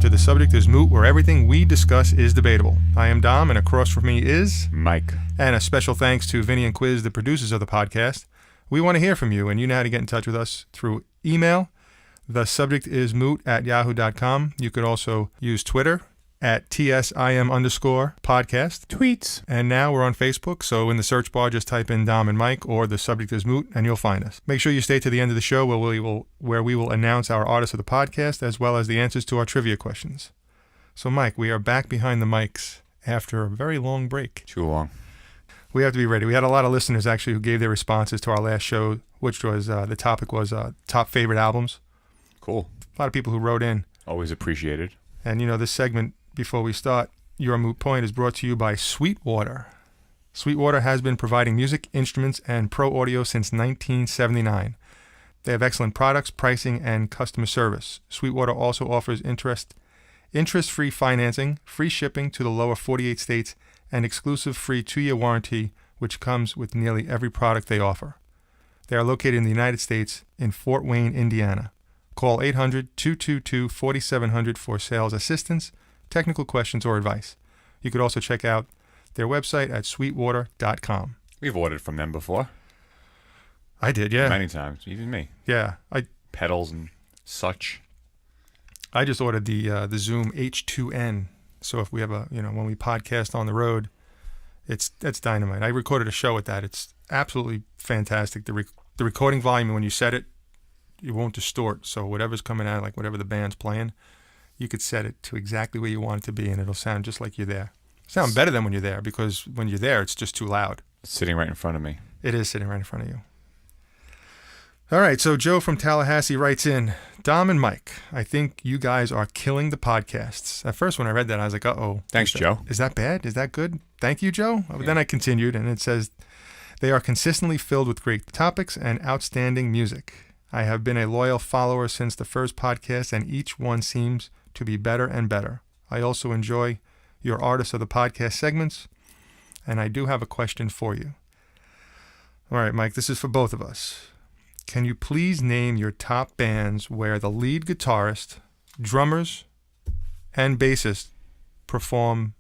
to The Subject is Moot, where everything we discuss is debatable. I am Dom, and across from me is... Mike. And a special thanks to Vinny and Quiz, the producers of the podcast. We want to hear from you, and you know how to get in touch with us through email, thesubjectismoot@yahoo.com. You could also use Twitter at TSIM_podcast. Tweets. And now we're on Facebook, so in the search bar, just type in Dom and Mike or The Subject is Moot, and you'll find us. Make sure you stay to the end of the show where we will announce our artists of the podcast, as well as the answers to our trivia questions. So, Mike, we are back behind the mics after a very long break. Too long. We have to be ready. We had a lot of listeners, actually, who gave their responses to our last show, which was, the topic was top favorite albums. Cool. A lot of people who wrote in. Always appreciated. And, this segment, before we start, Your Moot Point is brought to you by Sweetwater. Sweetwater has been providing music, instruments, and pro audio since 1979. They have excellent products, pricing, and customer service. Sweetwater also offers interest-free financing, free shipping to the lower 48 states, and exclusive free 2-year warranty, which comes with nearly every product they offer. They are located in the United States in Fort Wayne, Indiana. Call 800-222-4700 for sales assistance, technical questions, or advice. You could also check out their website at sweetwater.com. We've ordered from them before. I did, yeah. Many times, even me. Yeah. Pedals and such. I just ordered the Zoom H2N. So if we have when we podcast on the road, that's dynamite. I recorded a show with that. It's absolutely fantastic. The recording volume, when you set it, it won't distort. So whatever's coming out, like whatever the band's playing, you could set it to exactly where you want it to be, and it'll sound just like you're there. Sound better than when you're there, because when you're there, it's just too loud. It's sitting right in front of me. It is sitting right in front of you. All right, so Joe from Tallahassee writes in, Dom and Mike, I think you guys are killing the podcasts. At first, when I read that, I was like, uh-oh. Thanks, Joe. Is that bad? Is that good? Thank you, Joe. But then I continued, and it says, they are consistently filled with great topics and outstanding music. I have been a loyal follower since the first podcast, and each one seems to be better and better. I also enjoy your artists of the podcast segments, and I do have a question for you. All right, Mike, this is for both of us. Can you please name your top bands where the lead guitarist, drummers, and bassist perform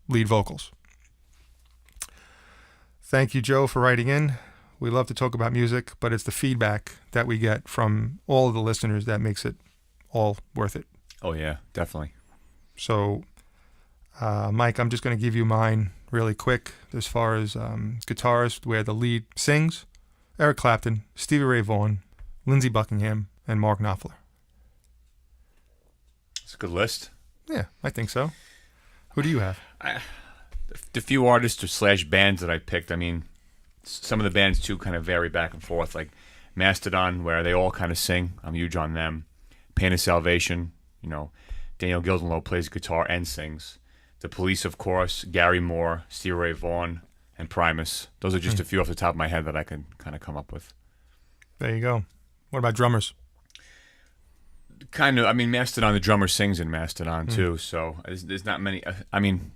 lead vocals? Thank you, Joe, for writing in. We love to talk about music, but it's the feedback that we get from all of the listeners that makes it all worth it. Oh, yeah, definitely. So, Mike, I'm just going to give you mine really quick as far as guitarist where the lead sings. Eric Clapton, Stevie Ray Vaughan, Lindsey Buckingham, and Mark Knopfler. It's a good list. Yeah, I think so. Who do you have? The few artists or / bands that I picked, I mean, some of the bands, too, kind of vary back and forth, like Mastodon, where they all kind of sing. I'm huge on them. Pain of Salvation, Daniel Gildenlow plays guitar and sings. The Police, of course, Gary Moore, Stevie Ray Vaughan, and Primus. Those are just a few off the top of my head that I can kind of come up with. There you go. What about drummers? Kind of. I mean, Mastodon, the drummer sings in Mastodon, too, so there's not many. I mean,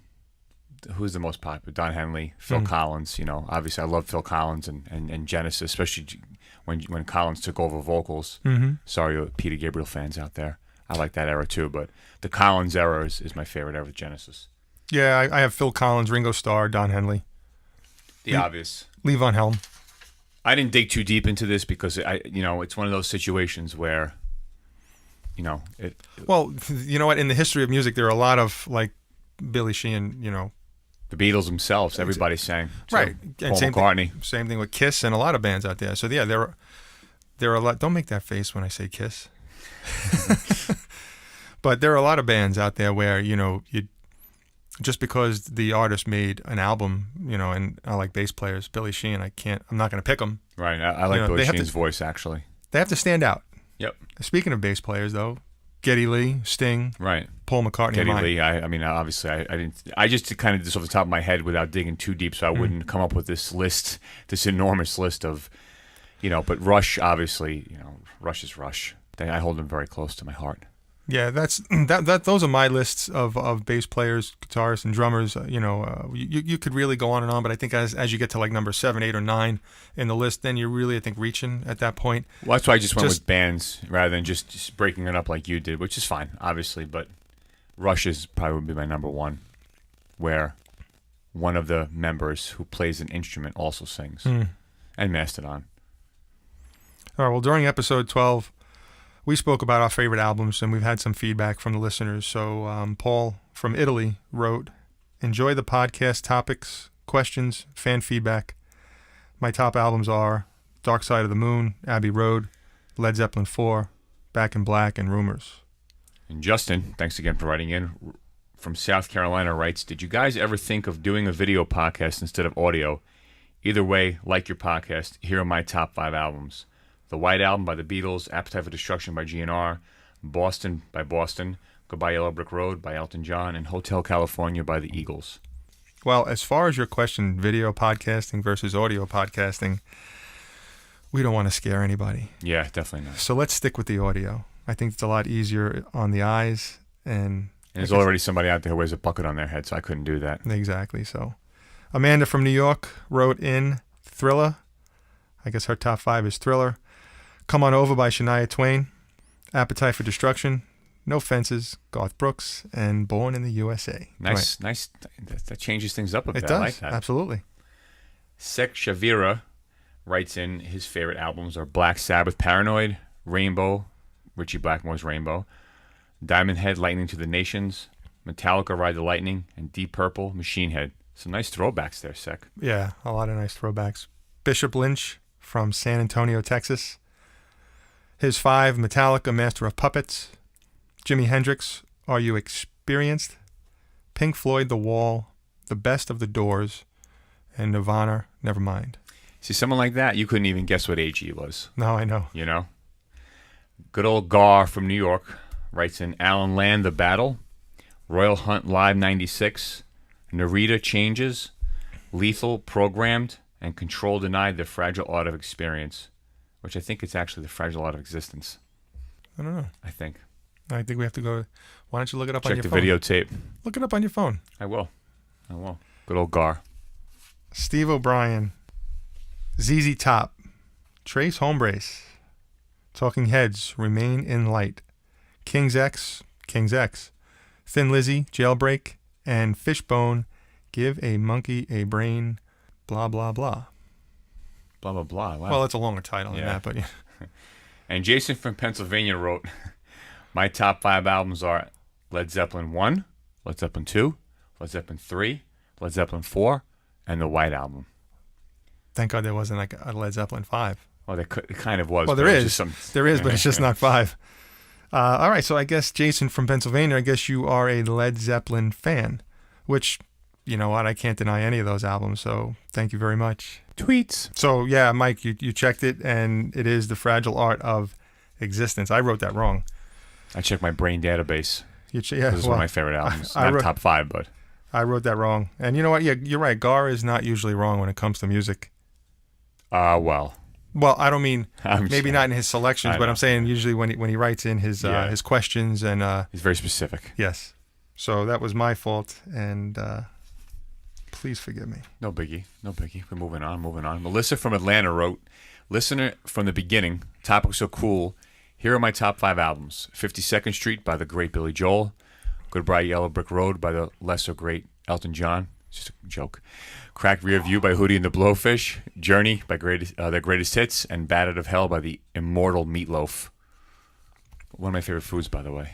who's the most popular? Don Henley, Phil Collins. Obviously I love Phil Collins and Genesis, especially when Collins took over vocals. Mm-hmm. Sorry, Peter Gabriel fans out there. I like that era too, but the Collins era is my favorite era with Genesis. Yeah, I have Phil Collins, Ringo Starr, Don Henley. The obvious. Lee Von Helm. I didn't dig too deep into this because it's one of those situations where, Well, you know what? In the history of music, there are a lot of like Billy Sheehan, the Beatles themselves, everybody sang. So right. Paul And McCartney. Same thing with Kiss and a lot of bands out there. So yeah, there are a lot. Don't make that face when I say Kiss. But there are a lot of bands out there where you just because the artist made an album, and I like bass players, Billy Sheehan, I'm not going to pick them. Right. I like Billy Sheehan's voice actually. They have to stand out. Yep. Speaking of bass players, though, Geddy Lee, Sting, right, Paul McCartney. Geddy Lee. I mean, obviously, I didn't. I just kind of just off the top of my head without digging too deep, so I wouldn't come up with this list, this enormous list of, But Rush, obviously, Rush is Rush. I hold them very close to my heart. Yeah, those are my lists of bass players, guitarists, and drummers. You could really go on and on, but I think as you get to like number 7, 8, or 9 in the list, then you're really, I think, reaching at that point. Well, that's why I just went with bands rather than just breaking it up like you did, which is fine, obviously. But Rush's probably would be my number one, where one of the members who plays an instrument also sings, and Mastodon. All right, well, during episode 12, we spoke about our favorite albums, and we've had some feedback from the listeners. So Paul from Italy wrote, enjoy the podcast topics, questions, fan feedback. My top albums are Dark Side of the Moon, Abbey Road, Led Zeppelin 4, Back in Black, and Rumors. And Justin, thanks again for writing in, from South Carolina writes, did you guys ever think of doing a video podcast instead of audio? Either way, like your podcast, here are my top 5 albums. The White Album by the Beatles, Appetite for Destruction by GNR, Boston by Boston, Goodbye Yellow Brick Road by Elton John, and Hotel California by the Eagles. Well, as far as your question, video podcasting versus audio podcasting, we don't want to scare anybody. Yeah, definitely not. So let's stick with the audio. I think it's a lot easier on the eyes. And there's already somebody out there who wears a bucket on their head, so I couldn't do that. Exactly. So Amanda from New York wrote in Thriller. I guess her top 5 is Thriller. Come On Over by Shania Twain, Appetite for Destruction, No Fences, Garth Brooks, and Born in the USA. Nice. That changes things up a bit. It does, I like that. Absolutely. Sek Shavira writes in his favorite albums are Black Sabbath, Paranoid, Rainbow, Ritchie Blackmore's Rainbow, Diamond Head, Lightning to the Nations, Metallica, Ride the Lightning, and Deep Purple, Machine Head. Some nice throwbacks there, Sek. Yeah, a lot of nice throwbacks. Bishop Lynch from San Antonio, Texas. His 5, Metallica, Master of Puppets. Jimi Hendrix, Are You Experienced? Pink Floyd, The Wall, The Best of the Doors, and Nirvana, Nevermind. See, someone like that, you couldn't even guess what age he was. No, I know. You know? Good old Gar from New York writes in Alan Land, The Battle, Royal Hunt Live 96, Narita Changes, Lethal Programmed, and Control Denied, The Fragile Art of Experience, which I think it's actually The Fragile Art of Existence. I don't know. I think we have to go. Why don't you look it up on your phone? phone? Check the videotape. Look it up on your phone. I will. Good old Gar. Steve O'Brien, ZZ Top, Trace Homebrace, Talking Heads, Remain in Light, King's X, Thin Lizzy, Jailbreak, and Fishbone, Give a Monkey a Brain, blah, blah, blah. Blah, blah, blah. Wow. Well, it's a longer title than that, but yeah. And Jason from Pennsylvania wrote, my top 5 albums are Led Zeppelin 1, Led Zeppelin 2, Led Zeppelin 3, Led Zeppelin 4, and the White Album. Thank God there wasn't like a Led Zeppelin 5. Well, it kind of was. Well, there is, but it's just not 5. All right, so I guess Jason from Pennsylvania, I guess you are a Led Zeppelin fan, which, you know what, I can't deny any of those albums, so thank you very much. Tweets. So, yeah, Mike, you checked it, and it is The Fragile Art of Existence. I wrote that wrong. I checked my brain database. This is one of my favorite albums. Not top 5, but I wrote that wrong. And you know what? Yeah, you're right. Gar is not usually wrong when it comes to music. Well, I don't mean maybe not in his selections, but I'm saying usually when he writes in his questions and he's very specific. Yes. So that was my fault, and please forgive me. No biggie. We're moving on. Melissa from Atlanta wrote, listener from the beginning, topic so cool. Here are my top 5 albums. 52nd Street by the great Billy Joel. Goodbye Yellow Brick Road by the lesser great Elton John. It's just a joke. Cracked Rear View by Hootie and the Blowfish. Journey by their greatest hits. And Bat Out of Hell by the immortal Meatloaf. One of my favorite foods, by the way.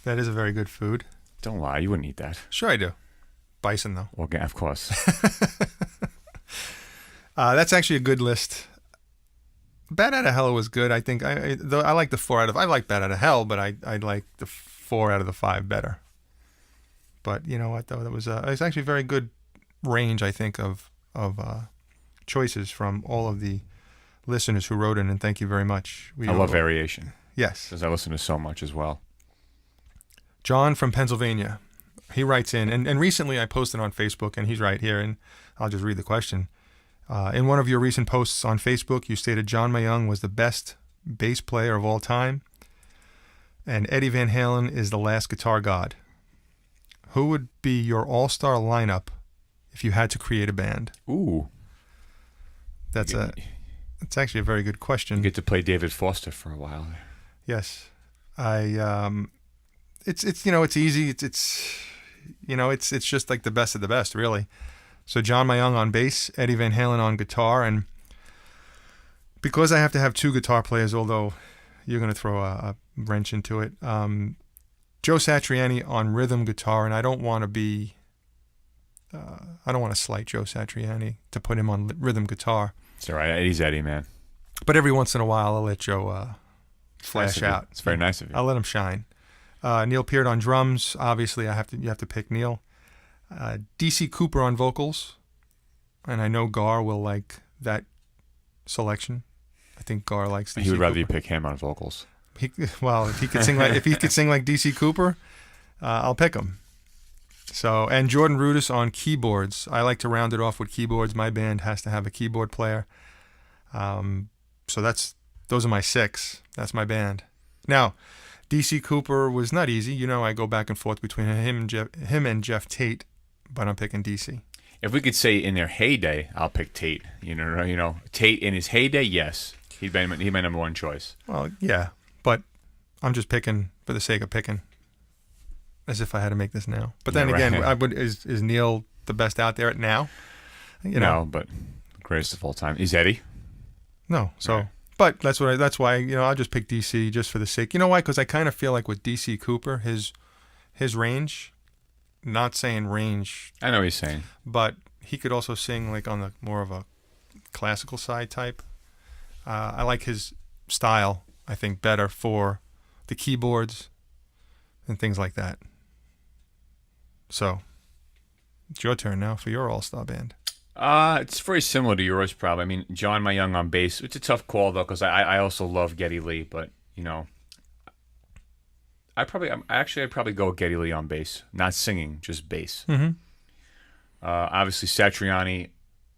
That is a very good food. Don't lie. You wouldn't eat that. Sure I do. Bison, though. Well, of course. That's actually a good list. Bat Out of Hell was good. I think I like the 4 out of. I like Bat Out of Hell, but I like the 4 out of the 5 better. But you know what though, it's actually a very good range, I think, of choices from all of the listeners who wrote in, and thank you very much. I love variation. Yes, because I listen to so much as well. John from Pennsylvania, he writes in, and recently I posted on Facebook, and he's right here, and I'll just read the question. In one of your recent posts on Facebook, you stated John Mayung was the best bass player of all time, and Eddie Van Halen is the last guitar god. Who would be your all-star lineup if you had to create a band? Ooh. That's actually a very good question. You get to play David Foster for a while. Yes. It it's it's easy. It's just like the best of the best, really. So John Mayung on bass, Eddie Van Halen on guitar, and because I have to have two guitar players, although you're going to throw a wrench into it, Joe Satriani on rhythm guitar, and I don't want to slight Joe Satriani to put him on rhythm guitar. It's all right. Eddie's Eddie, man. But every once in a while, I'll let Joe flash out. It's very nice of you. I'll let him shine. Neil Peart on drums. Obviously, you have to pick Neil. DC Cooper on vocals, and I know Gar will like that selection. I think Gar likes DC He would rather you Cooper. pick him on vocals. If he could sing like DC Cooper, I'll pick him. So, and Jordan Rudess on keyboards. I like to round it off with keyboards. My band has to have a keyboard player. So those are my 6. That's my band. Now, DC Cooper was not easy. I go back and forth between him and Jeff Tate, but I'm picking DC. If we could say in their heyday, I'll pick Tate. Tate in his heyday, yes, he'd be my number one choice. Well, yeah, but I'm just picking for the sake of picking, as if I had to make this now. But then again, is Neil the best out there now? No, but greatest of all time is Eddie. No, so. Right. But that's why I'll just pick DC just for the sake. You know why? Because I kind of feel like with DC Cooper, his range, not saying range. I know what he's saying. But he could also sing like on the more of a classical side type. I like his style, I think, better for the keyboards and things like that. So it's your turn now for your all-star band. It's very similar to yours, probably. I mean, John Mayung on bass. It's a tough call though, because I also love Geddy Lee, but I'd probably go with Geddy Lee on bass, not singing, just bass. Mm-hmm. Obviously Satriani,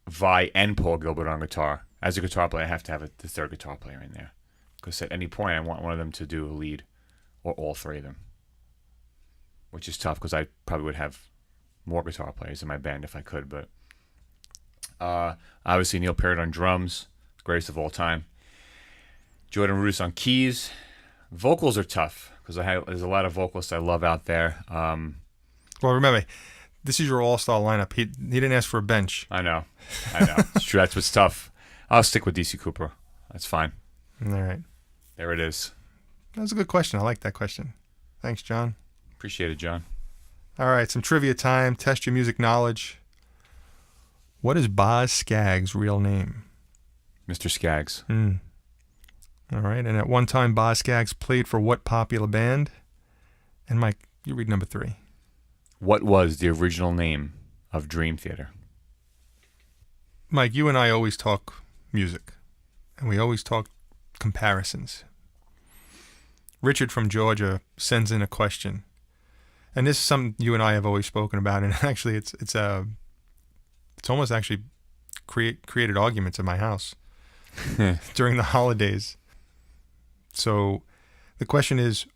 Vai, and Paul Gilbert on guitar. As a guitar player, I have to have the third guitar player in there, because at any point I want one of them to do a lead, or all 3 of them, which is tough because I probably would have more guitar players in my band if I could, but. Obviously Neil Peart on drums, greatest of all time. Jordan Rudess on keys. Vocals are tough because there's a lot of vocalists I love out there. Well, remember, this is your all-star lineup. He didn't ask for a bench. I know. It's true. That's what's tough. I'll stick with DC Cooper. That's fine. All right. There it is. That was a good question. I like that question. Thanks, John. Appreciate it, John. All right, some trivia time. Test your music knowledge. What is Boz Scaggs' real name? Mr. Skaggs. All right. And at one time, Boz Scaggs played for what popular band? And Mike, you read number 3. What was the original name of Dream Theater? Mike, you and I always talk music, and we always talk comparisons. Richard from Georgia sends in a question, and this is something you and I have always spoken about, and actually it's almost actually created arguments in my house during the holidays. So the question is,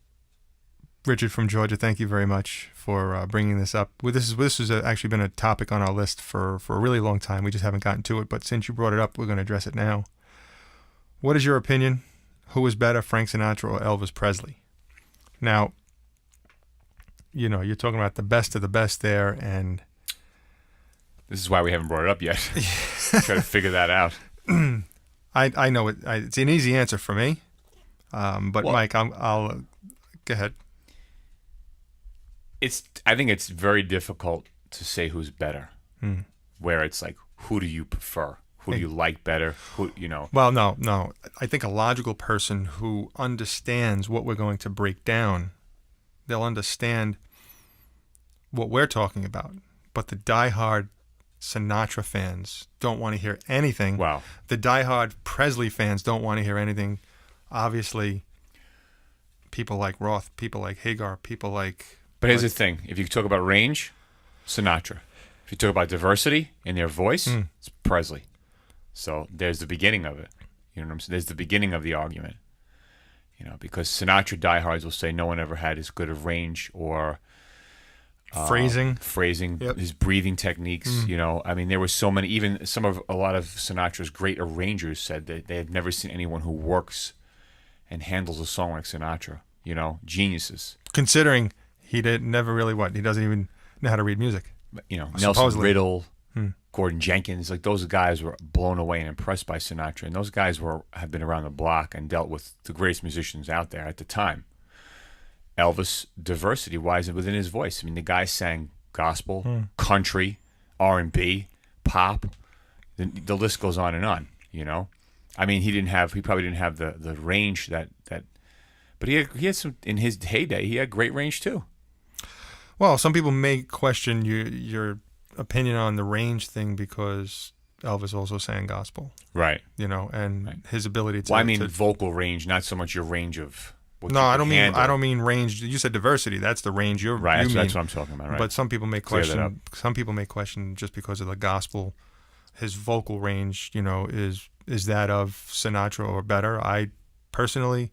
Richard from Georgia, thank you very much for bringing this up. This has actually been a topic on our list for a really long time. We just haven't gotten to it, but since you brought it up, we're going to address it now. What is your opinion? Who is better, Frank Sinatra or Elvis Presley? Now, you're talking about the best of the best there, and this is why we haven't brought it up yet. Try to figure that out. I know it. It's an easy answer for me, but well, Mike, I'll go ahead. I think it's very difficult to say who's better. Where it's like, who do you prefer? Who do you like better? Well, no. I think a logical person who understands what we're going to break down, they'll understand what we're talking about. But the diehard Sinatra fans don't want to hear anything. Wow. The diehard Presley fans don't want to hear anything. Obviously, people like Roth, people like Hagar, people like... But here's the thing. If you talk about range, Sinatra. If you talk about diversity in their voice, it's Presley. So there's the beginning of it. You know what I'm saying? There's the beginning of the argument. Because Sinatra diehards will say no one ever had as good of range or... phrasing, yep. His breathing techniques, I mean, there were so many, even a lot of Sinatra's great arrangers said that they had never seen anyone who works and handles a song like Sinatra. geniuses. Considering he never really he doesn't even know how to read music. Nelson Supposedly. Riddle, Gordon Jenkins, like those guys were blown away and impressed by Sinatra, and those guys have been around the block and dealt with the greatest musicians out there at the time. Elvis, diversity-wise, within his voice. I mean, the guy sang gospel, country, R&B, pop. The list goes on and on. I mean, he probably didn't have the range that, but he had some in his heyday. He had great range too. Well, some people may question your opinion on the range thing because Elvis also sang gospel, right? And his ability to. Well, I mean vocal range, not so much your range of. What no, you I don't mean handle. I don't mean range. You said diversity. That's the range you're right. You That's what I'm talking about. Right. But some people may question. Some people may question just because of the gospel, his vocal range, is that of Sinatra or better. I personally,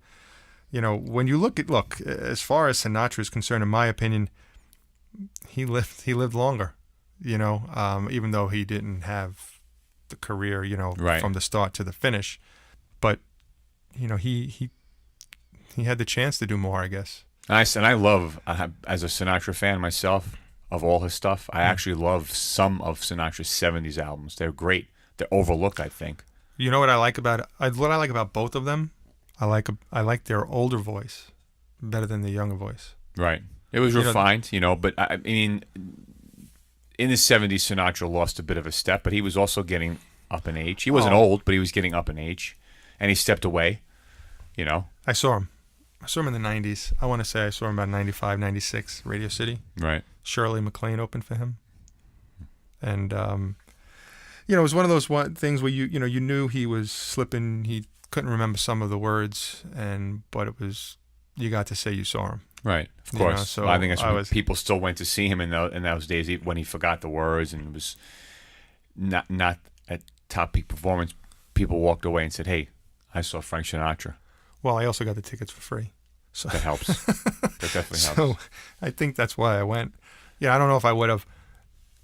when you look as far as Sinatra is concerned, in my opinion, he lived longer. Even though he didn't have the career, right. from the start to the finish, but he had the chance to do more, I guess. I love, as a Sinatra fan myself, of all his stuff. I actually love some of Sinatra's 70s albums. They're great. They're overlooked, I think. You know what I like about both of them? I like their older voice better than the younger voice. Right. It was refined, but I mean, in the 70s, Sinatra lost a bit of a step, but he was also getting up in age. He wasn't old, but he was getting up in age, and he stepped away, I saw him in the 90s. I want to say I saw him about 95, 96, Radio City. Right. Shirley MacLaine opened for him. And, it was one of those things where you knew he was slipping. He couldn't remember some of the words, but it was, you got to say you saw him. Right, of course. So well, I think that's when people still went to see him in those days when he forgot the words and it was not at top peak performance. People walked away and said, "Hey, I saw Frank Sinatra." Well, I also got the tickets for free, so that helps. That definitely helps. So I think that's why I went. Yeah, I don't know if I would have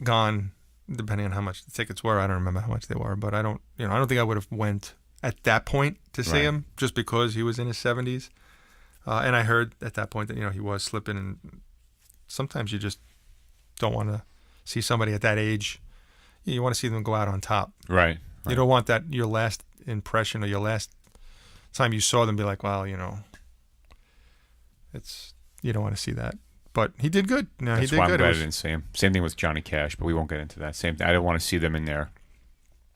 gone, depending on how much the tickets were. I don't remember how much they were, but I don't think I would have went at that point to see him just because he was in his 70s. And I heard at that point that he was slipping, and sometimes you just don't want to see somebody at that age. You want to see them go out on top. Right. You don't want that your last impression or your last time you saw them be like, well, you don't want to see that. But he did good. That's he did why good. I'm glad I didn't see him. Same thing with Johnny Cash, but we won't get into that. Same thing. I didn't want to see them in there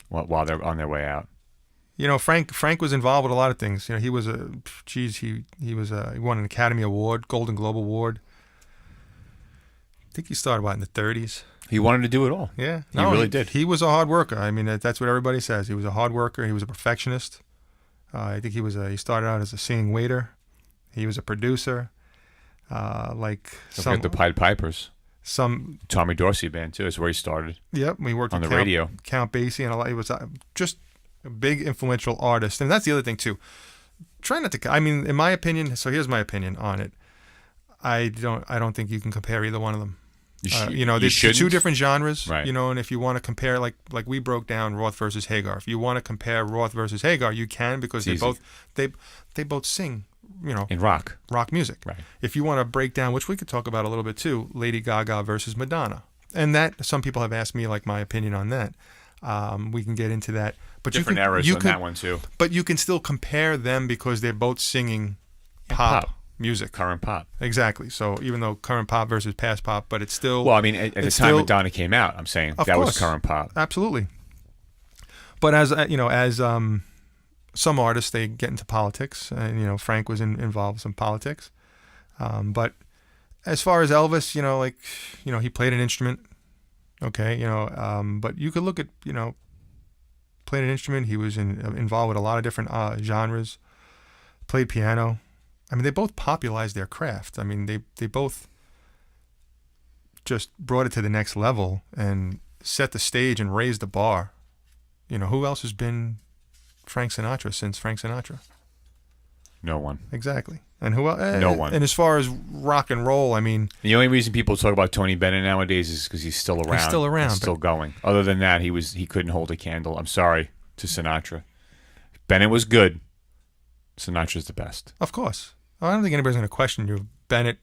while they're on their way out. Frank was involved with a lot of things. He was he won an Academy Award, Golden Globe Award. I think he started in the 30s. He wanted to do it all. Yeah, he really did. He was a hard worker. I mean, that's what everybody says. He was a hard worker. He was a perfectionist. I think he started out as a singing waiter. He was a producer. The Pied Pipers. Some Tommy Dorsey band too is where he started. Yep, he worked on with the radio. Count Basie and a lot. He was just a big influential artist, and that's the other thing too. Try not to. I mean, in my opinion. So here's my opinion on it. I don't think you can compare either one of them. There's two different genres. Right. And if you want to compare, like we broke down Roth versus Hagar. If you want to compare Roth versus Hagar, you can because they both sing. In rock music. Right. If you want to break down, which we could talk about a little bit too, Lady Gaga versus Madonna, and that some people have asked me my opinion on that. We can get into that, but different eras on that one too. But you can still compare them because they're both singing pop music, current pop. Exactly. So even though current pop versus past pop, but it's still. Well, I mean, at the time Madonna came out, I'm saying that was current pop. Absolutely. But as some artists, they get into politics, and Frank was involved in some politics. But as far as Elvis, he played an instrument. Okay, but you could look at played an instrument. He was involved with a lot of different genres. Played piano. I mean, they both popularized their craft. I mean, they both just brought it to the next level and set the stage and raised the bar. Who else has been Frank Sinatra since Frank Sinatra? No one. Exactly. And who else? No one. And as far as rock and roll, I mean, the only reason people talk about Tony Bennett nowadays is because he's still around. He's still around. He's still going. Other than that, he couldn't hold a candle. I'm sorry to Sinatra. Bennett was good. Sinatra's the best. Of course. I don't think anybody's going to question you. Bennett,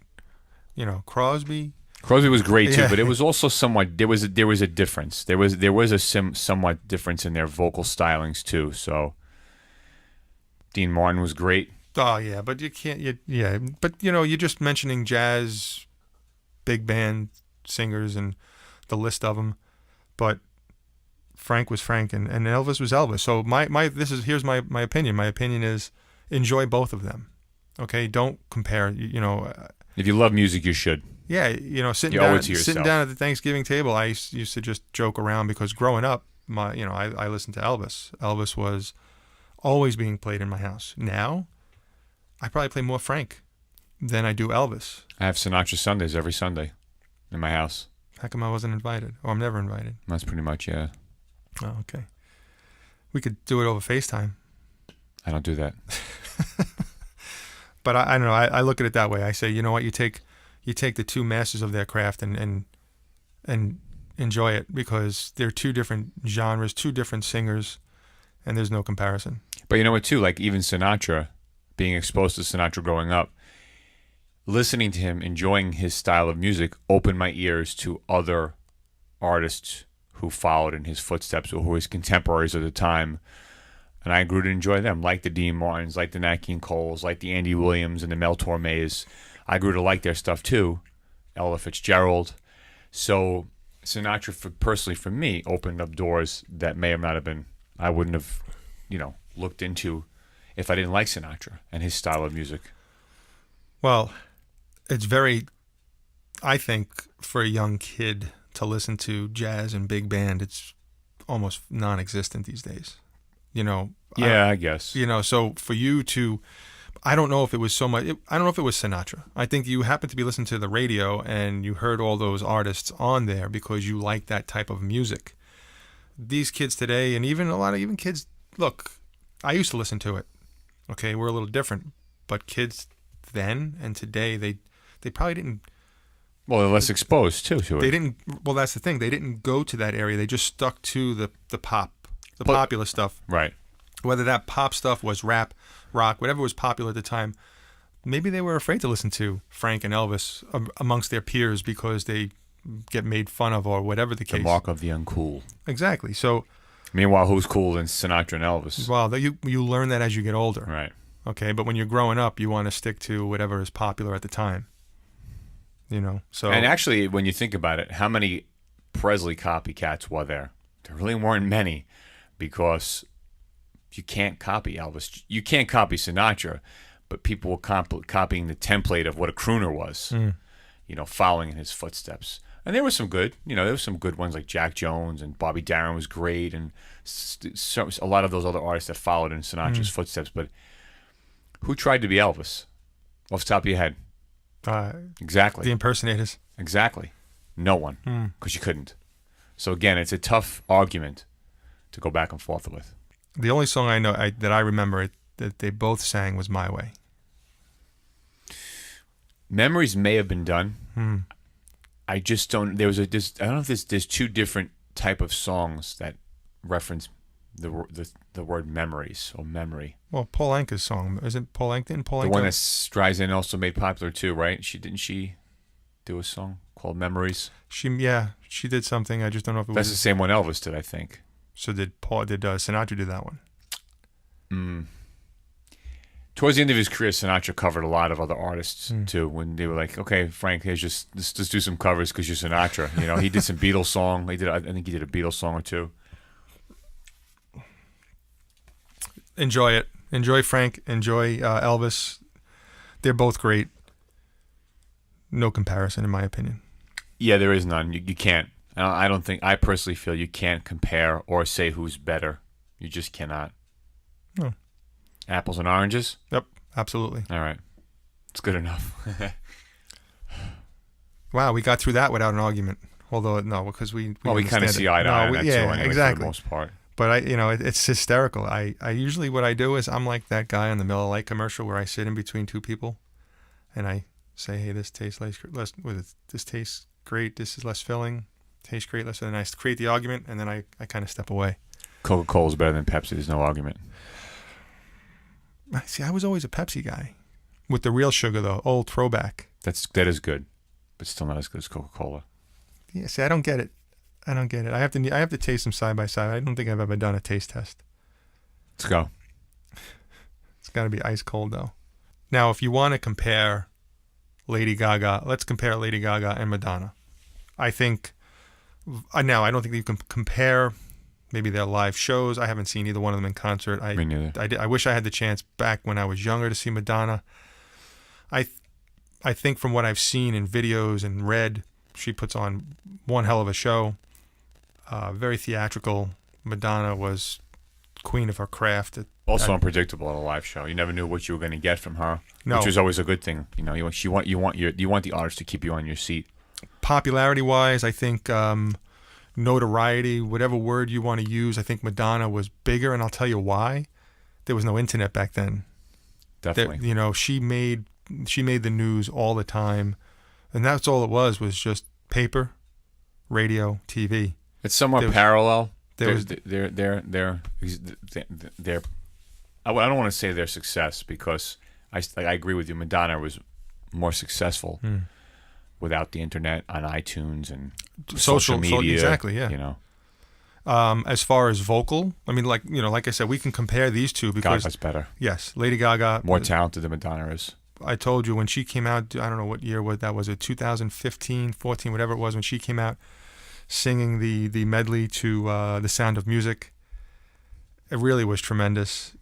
Crosby. Crosby was great too, Yeah. but it was also somewhat there was a difference. There was a somewhat difference in their vocal stylings too. So Dean Martin was great. Oh yeah, but you can't. But you're just mentioning jazz, big band singers and the list of them. But Frank was Frank, and Elvis was Elvis. So here's my opinion. My opinion is enjoy both of them. Okay, don't compare. If you love music, you should. Yeah, sitting You owe down it to yourself. sitting down at the Thanksgiving table, I used to just joke around because growing up, I listened to Elvis. Elvis was always being played in my house. Now, I probably play more Frank than I do Elvis. I have Sinatra Sundays every Sunday in my house. How come I wasn't invited? Or I'm never invited? That's pretty much, yeah. Oh, okay. We could do it over FaceTime. I don't do that. But I don't know. I look at it that way. I say, you know what? You take the two masters of their craft and enjoy it because they're two different genres, two different singers, and there's no comparison. But you know what, too? Like, even Sinatra, being exposed to Sinatra growing up, listening to him, enjoying his style of music, opened my ears to other artists who followed in his footsteps or who were his contemporaries at the time. And I grew to enjoy them, like the Dean Martins, like the Nat King Coles, like the Andy Williams and the Mel Tormes. I grew to like their stuff, too. Ella Fitzgerald. So Sinatra, personally for me, opened up doors that may or not have been, I wouldn't have, looked into if I didn't like Sinatra and his style of music. Well, it's I think for a young kid to listen to jazz and big band, it's almost non-existent these days. Yeah, I guess. So for you to, I don't know if it was so much, I don't know if it was Sinatra. I think you happened to be listening to the radio and you heard all those artists on there because you like that type of music. These kids today, and even a lot of kids, look, I used to listen to it. Okay, we're a little different. But kids then and today, they probably didn't. Well, they're less exposed, too, to it. They didn't, well, that's the thing. They didn't go to that area. They just stuck to the pop. Popular stuff. Right. Whether that pop stuff was rap, rock, whatever was popular at the time, maybe they were afraid to listen to Frank and Elvis amongst their peers because they get made fun of or whatever the case. The mark of the uncool. Exactly. So, meanwhile, who's cool than Sinatra and Elvis? Well, you learn that as you get older. Right. Okay, but when you're growing up, you want to stick to whatever is popular at the time. So. And actually, when you think about it, how many Presley copycats were there? There really weren't many. Because you can't copy Elvis. You can't copy Sinatra, but people were copying the template of what a crooner was, following in his footsteps. And there were some good, there were some good ones like Jack Jones and Bobby Darin was great, and a lot of those other artists that followed in Sinatra's footsteps. But who tried to be Elvis? Off the top of your head. Exactly. The impersonators. Exactly. No one, because you couldn't. So again, it's a tough argument to go back and forth with. The only song I know that I remember that they both sang was "My Way." Memories may have been done. I just don't. I don't know if there's two different type of songs that reference the word memories or memory. Well, Paul Anka's song isn't Paul Anka? The one that Streisand also made popular too, right? She do a song called Memories? She did something. I just don't know if it was. That's the same one Elvis did, I think. So did Sinatra do that one? Towards the end of his career, Sinatra covered a lot of other artists too. When they were like, "Okay, Frank, let's just do some covers because you're Sinatra." He did some Beatles song. I think he did a Beatles song or two. Enjoy it. Enjoy Frank. Enjoy Elvis. They're both great. No comparison, in my opinion. Yeah, there is none. You can't. I personally feel you can't compare or say who's better. You just cannot. No. Apples and oranges? Yep, absolutely. All right. It's good enough. Wow, we got through that without an argument. Although, no, because we kind of see eye to eye on that too, anyway, exactly. for the most part. But it's hysterical. I usually what I do is I'm like that guy on the Miller Lite commercial where I sit in between two people, and I say, "Hey, this tastes this tastes great. This is less filling. Tastes great, less filling." And I create the argument, and then I kind of step away. Coca-Cola is better than Pepsi. There's no argument. See, I was always a Pepsi guy. with the real sugar though, old throwback. That is good, but still not as good as Coca-Cola. Yeah, see, I don't get it. I have to taste them side by side. I don't think I've ever done a taste test. Let's go. It's got to be ice cold though. Now, if you want to compare Lady Gaga, let's compare Lady Gaga and Madonna. I think now I don't think you can compare maybe their live shows. I haven't seen either one of them in concert. Me neither. I wish I had the chance back when I was younger to see Madonna. I think from what I've seen in videos and read, she puts on one hell of a show. Very theatrical. Madonna was queen of her craft. Also unpredictable at a live show. You never knew what you were going to get from her, no. Which was always a good thing. You know, you want the artist to keep you on your seat. Popularity-wise, I think notoriety, whatever word you want to use, I think Madonna was bigger, and I'll tell you why. There was no internet back then. Definitely. She made the news all the time, and that's all it was just paper, radio, TV. It's somewhat parallel. I don't want to say their success because I agree with you. Madonna was more successful without the internet on iTunes and social media. Exactly, yeah. You know, as far as vocal, I mean, like I said, we can compare these two because Gaga's better. Yes, Lady Gaga More talented than Madonna is. I told you when she came out, I don't know what year that was, 2015, 14, whatever it was, when she came out singing the medley to The Sound of Music. It really was tremendous.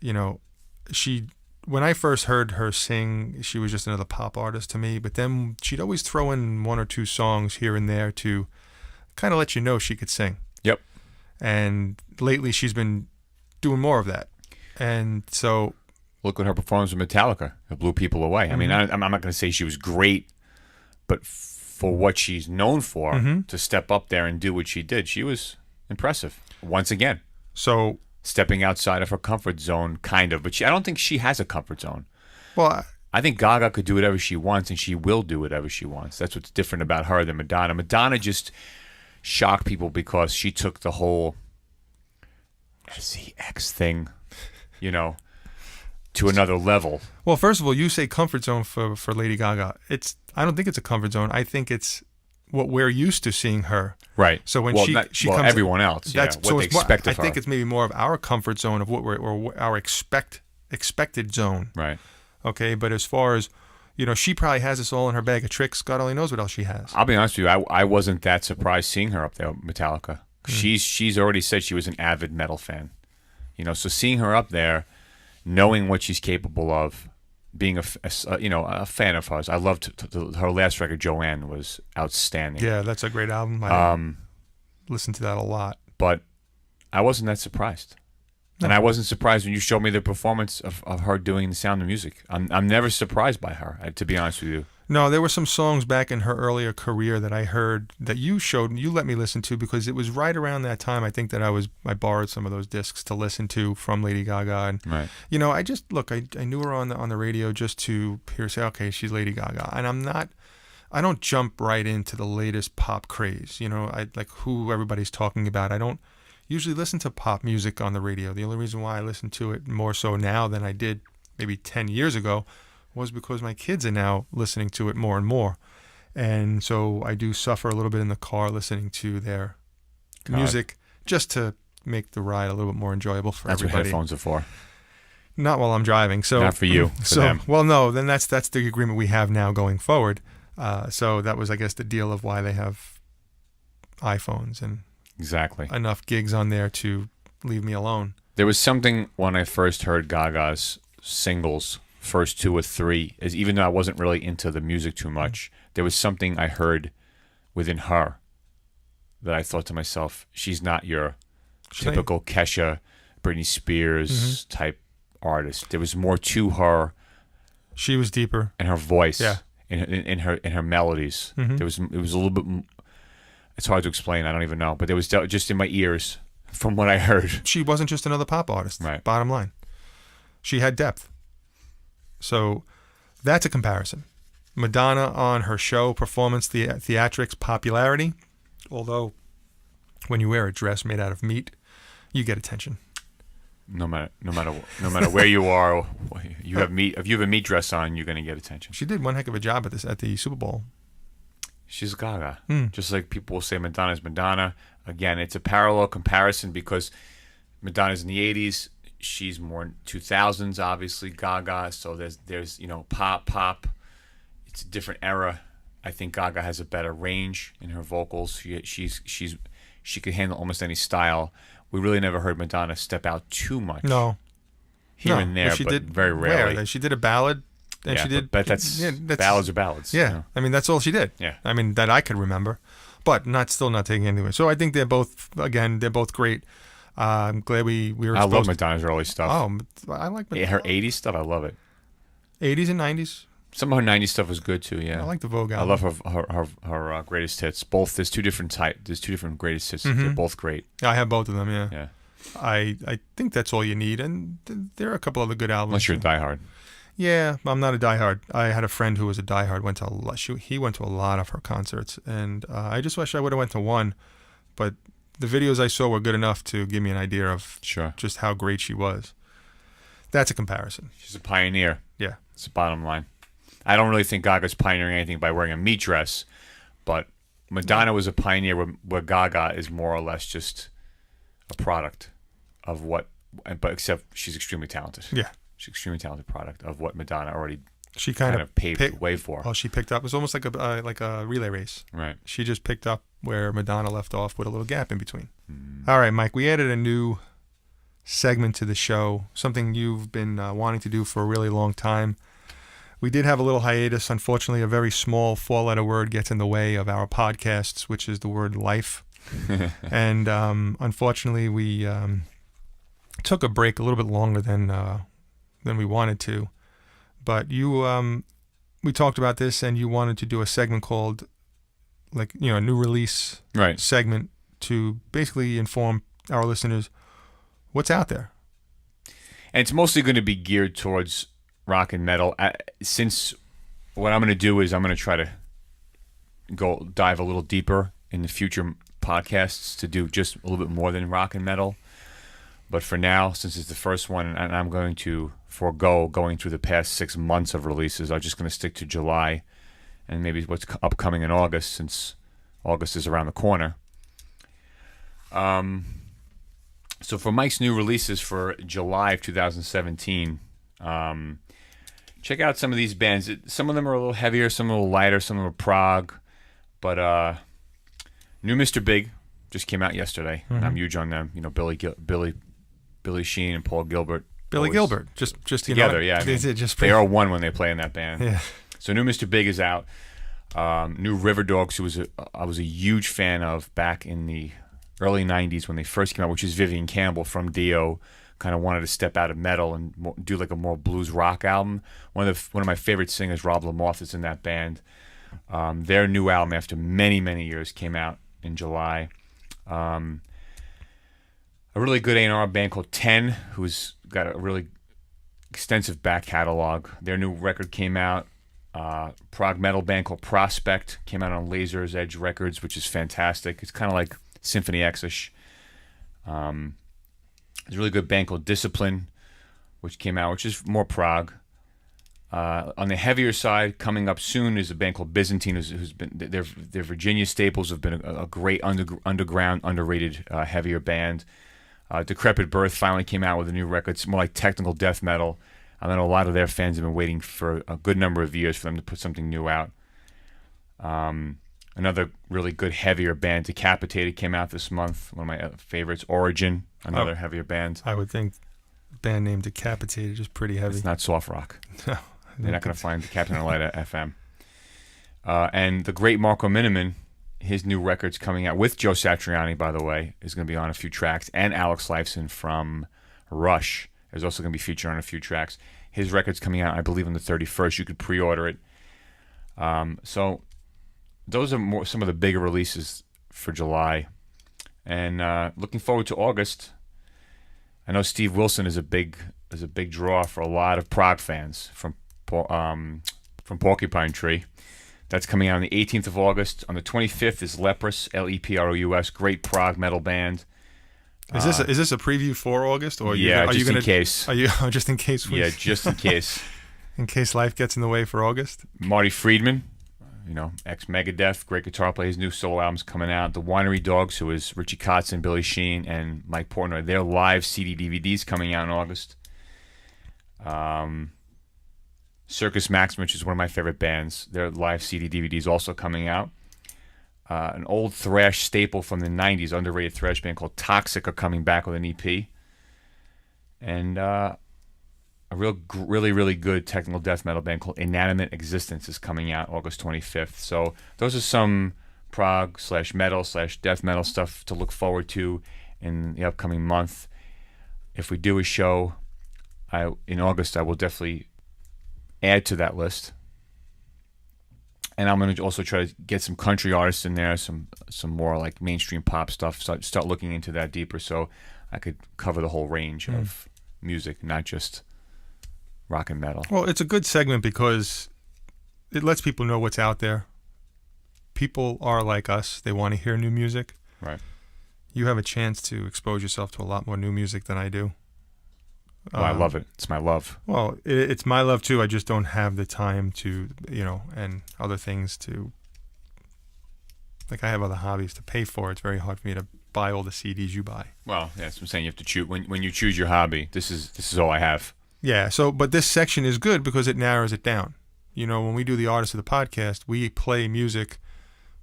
When I first heard her sing, she was just another pop artist to me, but then she'd always throw in one or two songs here and there to kind of let you know she could sing. Yep. And lately she's been doing more of that. And so... Look at her performance with Metallica. It blew people away. I mean, I'm not going to say she was great, but for what she's known for, to step up there and do what she did, she was impressive. Once again. So... Stepping outside of her comfort zone, kind of. But I don't think she has a comfort zone. Well, I think Gaga could do whatever she wants, and she will do whatever she wants. That's what's different about her than Madonna. Madonna just shocked people because she took the whole SEX thing, to another level. Well, first of all, you say comfort zone for Lady Gaga. I don't think it's a comfort zone. I think it's what we're used to seeing her. Right. So when she comes, everyone else, what they expect of her. I think it's maybe more of our comfort zone of or our expected zone. Right. Okay, but as far as she probably has this all in her bag of tricks. God only knows what else she has. I'll be honest with you. I wasn't that surprised seeing her up there with Metallica. She's already said she was an avid metal fan. So seeing her up there, knowing what she's capable of, being a fan of hers. I loved her last record, Joanne, was outstanding. Yeah, that's a great album. I listened to that a lot. But I wasn't that surprised. No. And I wasn't surprised when you showed me the performance of her doing The Sound of Music. I'm never surprised by her, to be honest with you. No, there were some songs back in her earlier career that I heard that you let me listen to because it was right around that time I think that I borrowed some of those discs to listen to from Lady Gaga. And, right. I just, I knew her on the radio just to hear say, okay, she's Lady Gaga. And I don't jump right into the latest pop craze. I like who everybody's talking about. I don't usually listen to pop music on the radio. The only reason why I listen to it more so now than I did maybe 10 years ago was because my kids are now listening to it more and more. And so I do suffer a little bit in the car listening to their music just to make the ride a little bit more enjoyable for everybody. That's what headphones are for. Not while I'm driving. So not for you, for them. Well, no, then that's the agreement we have now going forward. So that was, I guess, the deal of why they have iPhones and exactly enough gigs on there to leave me alone. There was something when I first heard Gaga's singles, first 2 or 3, even though I wasn't really into the music too much, there was something I heard within her that I thought to myself, she's not your typical Kesha, Britney Spears type artist. There was more to her. She was deeper. And her voice. Yeah. In her melodies. It was a little bit. It's hard to explain. I don't even know, but there was just in my ears from what I heard. She wasn't just another pop artist. Right. Bottom line, she had depth. So that's a comparison. Madonna on her show performance, the theatrics, popularity. Although when you wear a dress made out of meat, you get attention. No matter where you are, you have meat. If you have a meat dress on, you're going to get attention. She did one heck of a job at the Super Bowl. She's Gaga. Just like people will say Madonna's Madonna. Again, it's a parallel comparison because Madonna's in the 80s. She's more 2000s, obviously, Gaga. So there's pop. It's a different era. I think Gaga has a better range in her vocals. She could handle almost any style. We really never heard Madonna step out too much. No. Here and there, she but did very rarely. She did a ballad. And yeah, she did. But that's ballads are ballads. Yeah. You know? I mean, that's all she did. Yeah. I mean, that I could remember. But still not taking anything away. So I think they're both great. I'm glad we were I love Madonna's early stuff. Oh, I like Madonna. Her 80s stuff, I love it. 80s and 90s. Some of her 90s stuff was good too, yeah. I like the Vogue album. I love her greatest hits. Both, there's two different greatest hits. Mm-hmm. They're both great. I have both of them, yeah. Yeah. I think that's all you need. And there are a couple other good albums. Unless you're a diehard. Yeah, I'm not a diehard. I had a friend who was a diehard. He went to a lot of her concerts, and I just wish I would have went to one. But the videos I saw were good enough to give me an idea of just how great she was. That's a comparison. She's a pioneer. Yeah, it's the bottom line. I don't really think Gaga's pioneering anything by wearing a meat dress, but Madonna was a pioneer where Gaga is more or less just a product of what. But except she's extremely talented. Yeah. She's an extremely talented product of what Madonna already she kind of paved the way for. Well, she picked up. It was almost like a relay race. Right. She just picked up where Madonna left off with a little gap in between. All right, Mike, we added a new segment to the show, something you've been wanting to do for a really long time. We did have a little hiatus. Unfortunately, a very small four-letter word gets in the way of our podcasts, which is the word life. And unfortunately, we took a break a little bit longer than we wanted to. But we talked about this, and you wanted to do a segment called, a new release segment to basically inform our listeners what's out there. And it's mostly going to be geared towards rock and metal. Since what I'm going to do is I'm going to try to go dive a little deeper in the future podcasts to do just a little bit more than rock and metal. But for now, since it's the first one, and I'm going to forego going through the past 6 months of releases, I'm just going to stick to July and maybe what's upcoming in August, since August is around the corner. So for Mike's new releases for July of 2017, check out some of these bands. Some of them are a little heavier, some are a little lighter, some of them are prog. But new Mr. Big just came out yesterday, and I'm huge on them. Billy Sheehan and Paul Gilbert. Billy Gilbert, just together, yeah. I mean, they are one when they play in that band. Yeah. So new Mr. Big is out. New River Dogs, who I was a huge fan of back in the early 90s when they first came out, which is Vivian Campbell from Dio. Kind of wanted to step out of metal and do like a more blues rock album. One of my favorite singers, Rob Lamoth, is in that band. Their new album, after many, many years, came out in July. A really good A&R band called 10, who's got a really extensive back catalog. Their new record came out. Prog metal band called Prospect came out on Laser's Edge Records, which is fantastic. It's kind of like Symphony X-ish. There's a really good band called Discipline, which came out, which is more prog. On the heavier side, coming up soon is a band called Byzantine, who's been their Virginia staples, have been a great underground, underrated heavier band. Decrepit Birth finally came out with a new record. It's more like technical death metal. I know a lot of their fans have been waiting for a good number of years for them to put something new out. Another really good heavier band, Decapitated, came out this month. One of my favorites, Origin, another heavier band. I would think a band named Decapitated is pretty heavy. It's not soft rock. No. They're not going to find Decapitated on Light FM. And the great Marco Miniman, his new record's coming out with Joe Satriani, by the way, is going to be on a few tracks. And Alex Lifeson from Rush is also going to be featured on a few tracks. His record's coming out, I believe, on the 31st. You could pre-order it. So those are some of the bigger releases for July. And looking forward to August. I know Steve Wilson is a big draw for a lot of prog fans from Porcupine Tree. That's coming out on the 18th of August. On the 25th is Leprous, Leprous, great prog metal band. Is this a preview for August, or in case? Are you just in case? Yeah, just in case. In case life gets in the way for August. Marty Friedman, ex Megadeth, great guitar player. His new solo album's coming out. The Winery Dogs, who is Richie Kotzen, Billy Sheehan, and Mike Portnoy. Their live CD DVDs coming out in August. Circus Maximum, which is one of my favorite bands. Their live CD DVDs also coming out. An old thrash staple from the 90s, underrated thrash band called Toxic are coming back with an EP. And a really, really good technical death metal band called Inanimate Existence is coming out August 25th. So those are some prog/metal/death metal stuff to look forward to in the upcoming month. If we do a show in August, I will definitely add to that list. And I'm going to also try to get some country artists in there, some more like mainstream pop stuff. So start looking into that deeper, so I could cover the whole range of music, not just rock and metal. Well, it's a good segment because it lets people know what's out there. People are like us; they want to hear new music. Right. You have a chance to expose yourself to a lot more new music than I do. Well, I love it. It's my love. Well, it's my love too. I just don't have the time to, and other things to. Like I have other hobbies to pay for. It's very hard for me to buy all the CDs you buy. Well, yeah, that's what I'm saying. You have to choose when you choose your hobby. This is all I have. Yeah. So, but this section is good because it narrows it down. When we do the artists of the podcast, we play music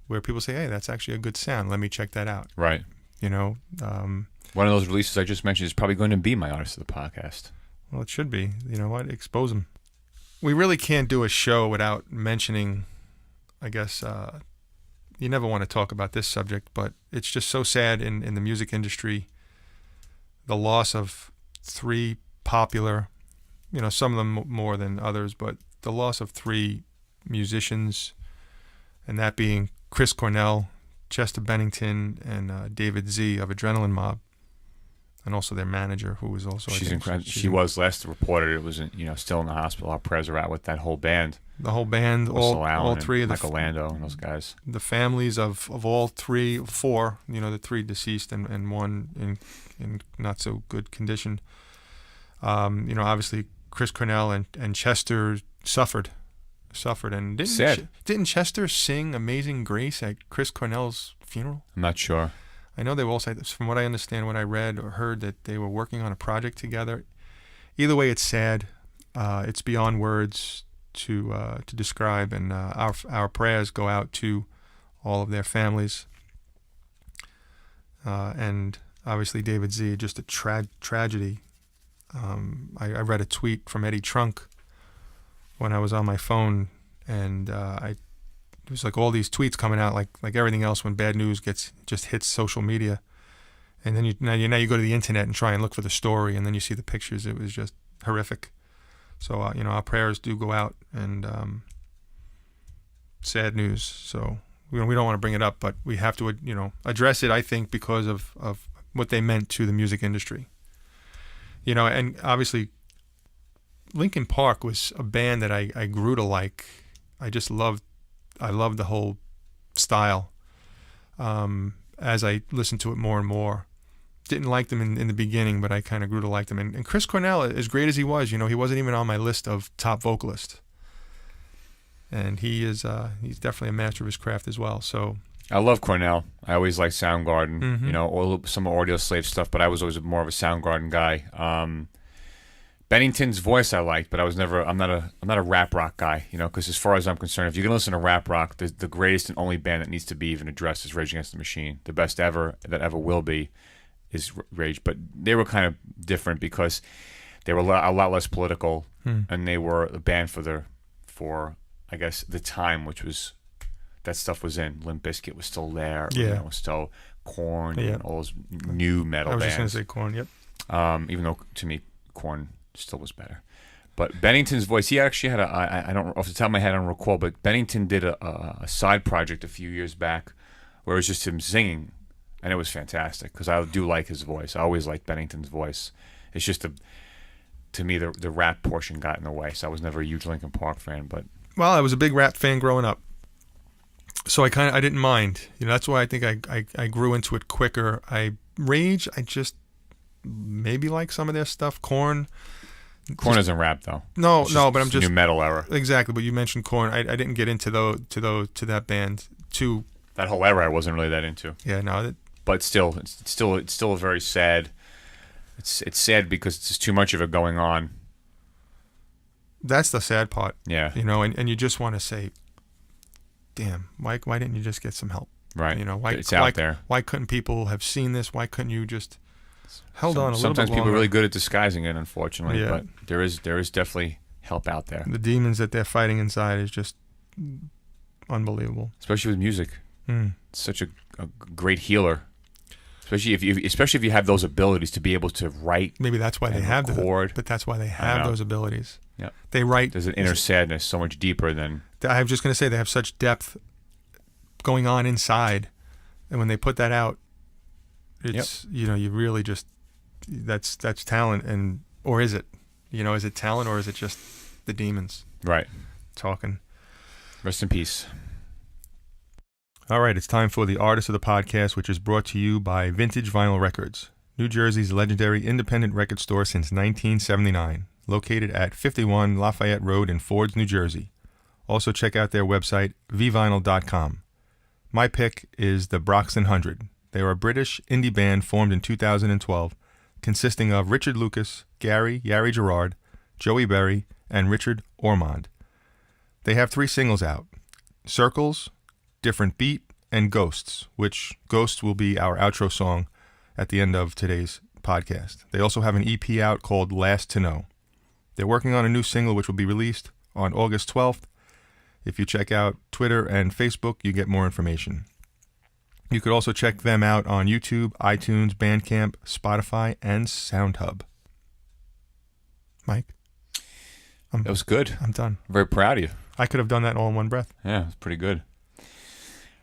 where people say, "Hey, that's actually a good sound. Let me check that out." Right. One of those releases I just mentioned is probably going to be my artist of the podcast. Well, it should be. You know what? Expose them. We really can't do a show without mentioning, I guess, you never want to talk about this subject, but it's just so sad in the music industry, the loss of 3 popular, some of them more than others, but the loss of 3 musicians, and that being Chris Cornell, Chester Bennington, and David Z of Adrenaline Mob. And also their manager, who was also... She's incredible. She was last reported. It was, still in the hospital. Our prayers are out with that whole band. The whole band, all 3 of the... Michael Lando and those guys. The families of all 4, the 3 deceased and 1 in not so good condition. Obviously Chris Cornell and Chester suffered. And didn't Chester sing Amazing Grace at Chris Cornell's funeral? I'm not sure. I know they will say this. From what I understand, what I read or heard, that they were working on a project together. Either way, it's sad. It's beyond words to describe, and our prayers go out to all of their families. And obviously, David Z, just a tragedy. I read a tweet from Eddie Trunk when I was on my phone, and it was like all these tweets coming out, like everything else when bad news just hits social media, and then now you go to the internet and try and look for the story, and then you see the pictures. It was just horrific. So our prayers do go out, and sad news. So we don't want to bring it up, but we have to address it. I think because of what they meant to the music industry. And obviously, Linkin Park was a band that I grew to like. I loved the whole style as I listened to it more and more. Didn't like them in the beginning, but I kind of grew to like them. And Chris Cornell, as great as he was, he wasn't even on my list of top vocalists. And he's definitely a master of his craft as well. So I love Cornell. I always liked Soundgarden, Mm-hmm. Some Audio Slave stuff, but I was always more of a Soundgarden guy. Bennington's voice I liked, but I'm not a rap rock guy, because as far as I'm concerned, if you're gonna listen to rap rock, the greatest and only band that needs to be even addressed is Rage Against the Machine. The best ever that ever will be is Rage, but they were kind of different because they were a lot less political, and they were a band for I guess the time, which was that stuff was in. Limp Bizkit was still there, still Korn, and all those new metal bands. I was just gonna say Korn, yep. Even though to me Korn still was better. But Bennington's voice, he actually had I don't, off the top of my head I don't recall, but Bennington did a side project a few years back where it was just him singing, and it was fantastic because I do like his voice. I always liked Bennington's voice. It's just to me the rap portion got in the way, so I was never a huge Linkin Park fan. But well, I was a big rap fan growing up, so I didn't mind. That's why I think I grew into it quicker. I Rage, I just maybe like some of their stuff. Korn. Korn isn't rap though. No, It's but I'm just new metal era. Exactly, but you mentioned Korn. I didn't get into that band too. That whole era I wasn't really that into. Yeah, no. But still, it's still a very sad. It's sad because it's just too much of it going on. That's the sad part. Yeah. And you just want to say, damn, why didn't you just get some help? Right. Why it's out there. Why couldn't people have seen this? Why couldn't you just held on a little bit Sometimes people longer? are really good at disguising it, unfortunately. Yeah. But there is definitely help out there. The demons that they're fighting inside is just unbelievable. Especially with music. Mm. It's such a great healer. Especially if you have those abilities to be able to write. Maybe that's why they have record. but that's why they have those abilities. Yeah. They write. There's an inner sadness so much deeper than. I was just going to say they have such depth going on inside, and when they put that out, it's you really just that's talent, or is it? Is it talent or is it just the demons? Right. Talking. Rest in peace. All right, it's time for the Artist of the Podcast, which is brought to you by Vintage Vinyl Records, New Jersey's legendary independent record store since 1979, located at 51 Lafayette Road in Fords, New Jersey. Also check out their website, vvinyl.com. My pick is the Broxton 100. They are a British indie band formed in 2012, consisting of Richard Lucas, Gary Gerard, Joey Berry, and Richard Ormond. They have 3 singles out, Circles, Different Beat, and Ghosts, which Ghosts will be our outro song at the end of today's podcast. They also have an EP out called Last to Know. They're working on a new single which will be released on August 12th. If you check out Twitter and Facebook, you get more information. You could also check them out on YouTube, iTunes, Bandcamp, Spotify, and SoundHub. Mike? That was good. I'm done. I'm very proud of you. I could have done that all in one breath. Yeah, it's pretty good.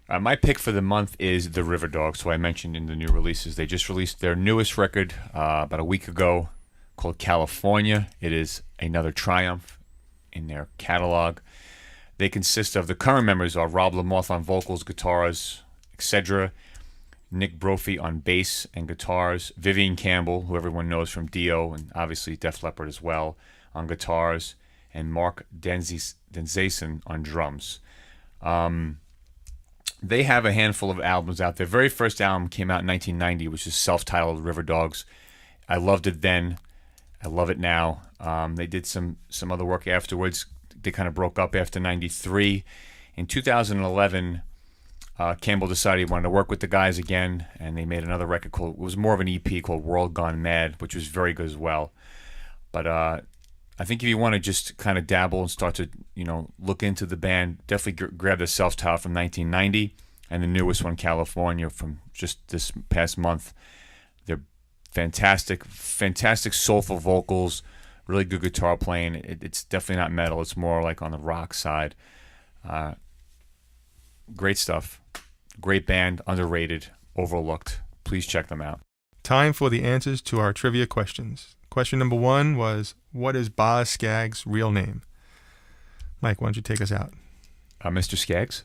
My pick for the month is the River Dogs, who I mentioned in the new releases. They just released their newest record about a week ago called California. It is another triumph in their catalog. They consist of the current members are Rob Lamoth on vocals, guitars, etc., Nick Brophy on bass and guitars, Vivian Campbell, who everyone knows from Dio and obviously Def Leppard as well, on guitars, and Mark Denzason on drums. They have a handful of albums out. Their very first album came out in 1990, which is self-titled River Dogs. I loved it then. I love it now. They did some other work afterwards. They kind of broke up after 93. In 2011, Campbell decided he wanted to work with the guys again, and they made another record called, it was more of an EP called World Gone Mad, which was very good as well. But I think if you want to just kind of dabble and start to, look into the band, definitely grab the self-titled from 1990 and the newest one, California, from just this past month. They're fantastic soulful vocals, really good guitar playing. It's definitely not metal. It's more like on the rock side. Great stuff. Great band, underrated, overlooked. Please check them out. Time for the answers to our trivia questions. Question number 1 was, what is Boz Scaggs' real name? Mike, why don't you take us out? Mr. Skaggs?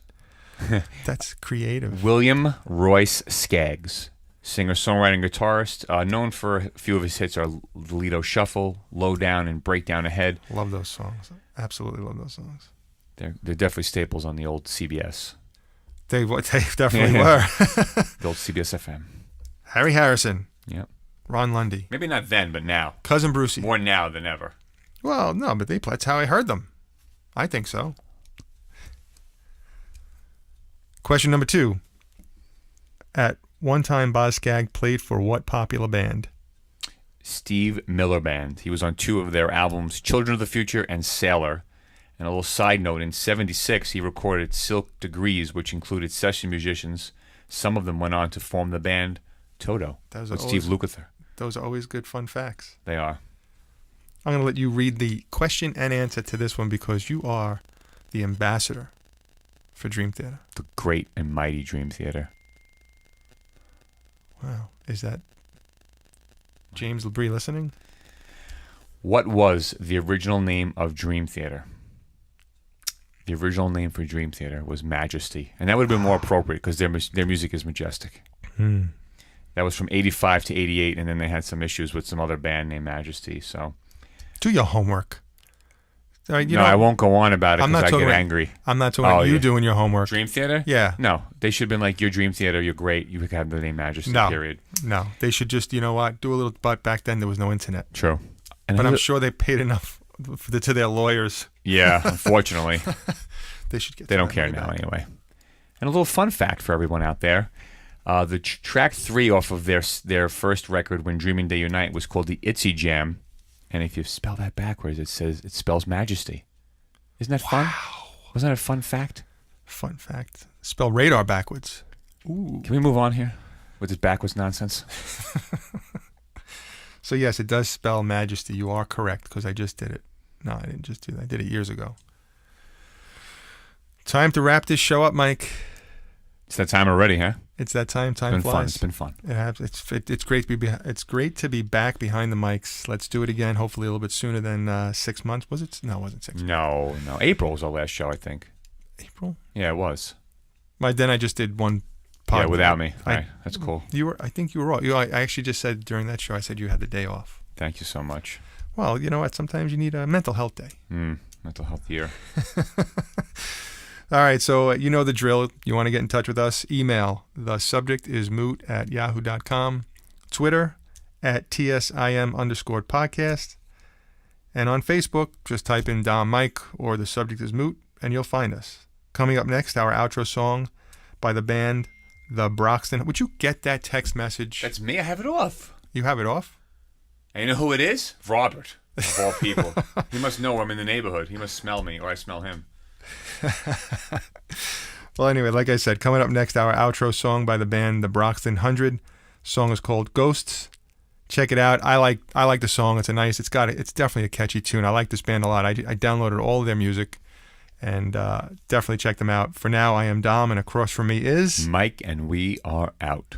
That's creative. William Royce Skaggs. Singer, songwriter, and guitarist. Known for a few of his hits are Lido Shuffle, Low Down, and Breakdown Ahead. Love those songs. Absolutely love those songs. They're definitely staples on the old CBS. They definitely were. The old CBS FM. Harry Harrison. Yep. Ron Lundy. Maybe not then, but now. Cousin Brucey. More now than ever. Well, no, but that's how I heard them. I think so. Question number 2. At one time, Boz Scaggs played for what popular band? Steve Miller Band. He was on 2 of their albums, Children of the Future and Sailor. And a little side note, in 76, he recorded Silk Degrees, which included session musicians. Some of them went on to form the band Toto with Steve Lukather. Those are always good fun facts. They are. I'm going to let you read the question and answer to this one because you are the ambassador for Dream Theater. The great and mighty Dream Theater. Wow. Is that James Labrie listening? What was the original name of Dream Theater? The original name for Dream Theater was Majesty. And that would have been more appropriate because their music is majestic. That was from 85 to 88, and then they had some issues with some other band named Majesty. So Do your homework. All right, I won't go on about it because I get angry. I'm not talking about you doing your homework. Dream Theater? Yeah. No, they should have been like, your Dream Theater, you're great. You could have the name Majesty, period. No, they should just, you know what, do a little, but back then there was no internet. True. And but I'm sure they paid enough to their lawyers. Yeah, unfortunately. They should get. They don't care now anyway. And a little fun fact for everyone out there. The track 3 off of their first record, When Dreaming They Unite, was called the Itsy Jam. And if you spell that backwards, it spells Majesty. Isn't that fun? Wasn't that a fun fact? Fun fact. Spell radar backwards. Ooh. Can we move on here with this backwards nonsense? So yes, it does spell Majesty. You are correct because I just did it. No, I didn't just do that. I did it years ago. Time to wrap this show up, Mike. It's that time already, huh? It's that time. Time it's been flies. Fun. It's been fun. It's great to be. It's great to be back behind the mics. Let's do it again. Hopefully, a little bit sooner than 6 months. Was it? No, it wasn't 6 months. No. April was our last show, I think. April. Yeah, it was. Then I just did one. Yeah, without me. All right, that's cool. I think you were all. I actually just said during that show. I said you had the day off. Thank you so much. Well, you know what? Sometimes you need a mental health day. Mental health year. All right, so you know the drill. You want to get in touch with us, email. The subject is moot@yahoo.com. Twitter @TSIM_podcast. And on Facebook, just type in Dom Mike or the subject is moot, and you'll find us. Coming up next, our outro song by the band The Broxton. Would you get that text message? That's me. I have it off. You have it off? And you know who it is? Robert, of all people. He must know I'm in the neighborhood. He must smell me, or I smell him. Well, anyway, like I said, coming up next, our outro song by the band The Broxton 100. Song is called Ghosts. Check it out. I like the song. It's it's definitely a catchy tune. I like this band a lot. I downloaded all of their music and definitely check them out. For now, I am Dom, and across from me is Mike, and we are out.